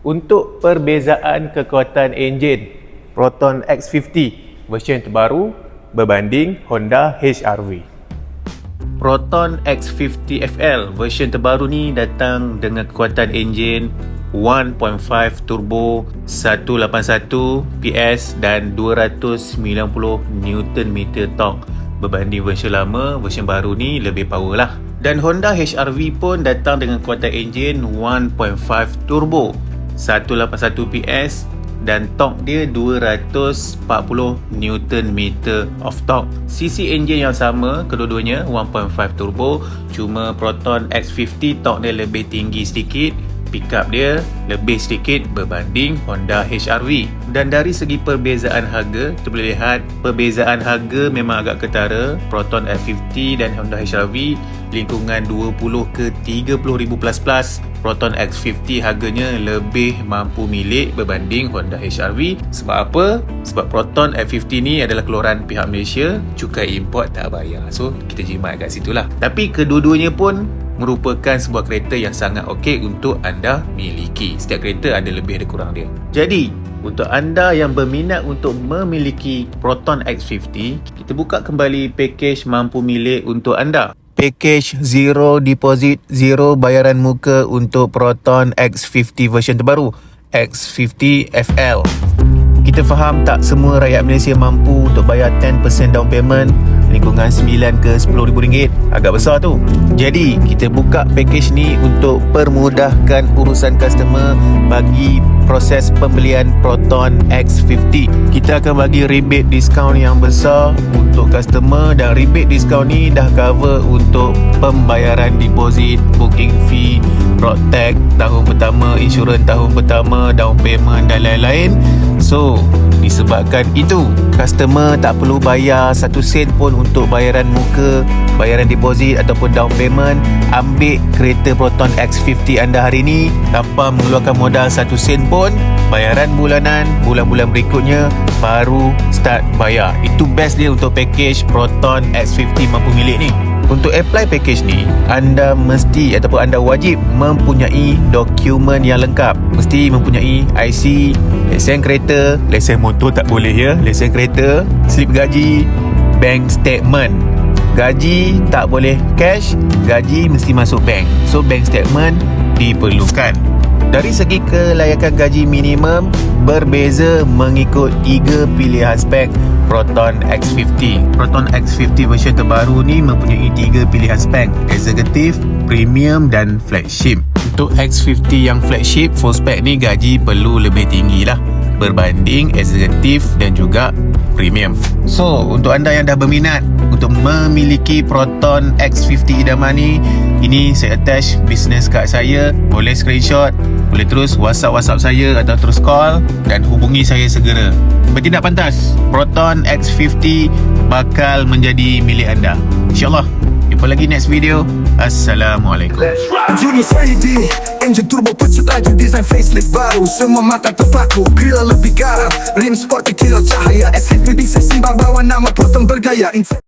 Untuk perbezaan kekuatan enjin Proton X50 version terbaru berbanding Honda HR-V. Proton X50 FL version terbaru ni datang dengan kekuatan enjin 1.5 turbo 181 PS dan 290 Nm torque. Berbanding version lama, version baru ni lebih power lah. Dan Honda HR-V pun datang dengan kekuatan enjin 1.5 turbo 181 PS dan torque dia 240 Nm of torque. Sisi enjin yang sama kedua-duanya 1.5 turbo, cuma Proton X50 torque dia lebih tinggi sedikit, pickup dia lebih sedikit berbanding Honda HR-V. Dan dari segi perbezaan harga, kita boleh lihat perbezaan harga memang agak ketara. Proton X50 dan Honda HR-V lingkungan 20 ke 30 ribu plus. Proton X50 harganya lebih mampu milik berbanding Honda HR-V. Sebab apa? Sebab Proton X50 ni adalah keluaran pihak Malaysia, cukai import tak bayar. So kita jimat kat situ lah. Tapi kedua-duanya pun merupakan sebuah kereta yang sangat okey untuk anda miliki. Setiap kereta ada lebih ada kurang dia. Jadi untuk anda yang berminat untuk memiliki Proton X50, kita buka kembali package mampu milik untuk anda. Package zero deposit, zero bayaran muka untuk Proton X50 version terbaru, X50 FL. Kita faham tak semua rakyat Malaysia mampu untuk bayar 10% down payment, lingkungan 9 ke 10 ribu ringgit. Agak besar tu. Jadi kita buka package ni untuk permudahkan urusan customer bagi proses pembelian Proton X50. Kita akan bagi rebate diskaun yang besar untuk customer, dan rebate diskaun ni dah cover untuk pembayaran deposit, booking fee, road tax tahun pertama, insurans tahun pertama, down payment dan lain-lain. So disebabkan itu, customer tak perlu bayar 1 sen pun untuk bayaran muka, bayaran deposit ataupun down payment. Ambil kereta Proton X50 anda hari ni tanpa mengeluarkan modal 1 sen pun. Bayaran bulanan, bulan-bulan berikutnya baru start bayar. Itu best dia untuk package Proton X50 mampu milik ni. Untuk apply package ni, anda mesti ataupun anda wajib mempunyai dokumen yang lengkap. Mesti mempunyai IC, lesen kereta, lesen motor tak boleh ya, lesen kereta, slip gaji, bank statement. Gaji tak boleh cash, gaji mesti masuk bank. So bank statement diperlukan. Dari segi kelayakan gaji minimum berbeza mengikut 3 pilihan spek Proton X50. Proton X50 version terbaru ni mempunyai 3 pilihan spek: Executive, Premium dan Flagship. Untuk X50 yang Flagship full spek ni gaji perlu lebih tinggi lah berbanding Executive dan juga Premium. So untuk anda yang dah berminat untuk memiliki Proton X50 idaman ni, ini saya attach business card saya. Boleh screenshot, boleh terus WhatsApp saya atau terus call dan hubungi saya segera. Bertindak pantas, Proton X50 bakal menjadi milik anda, InsyaAllah. Jumpa lagi next video. Assalamualaikum. Junior Swahili, engine turbo pecut laju, design facelift baru, semua mata terpaku, grill lebih garang, rim sporty kilau cahaya, SHV bisa simbang bawa nama Proton bergaya.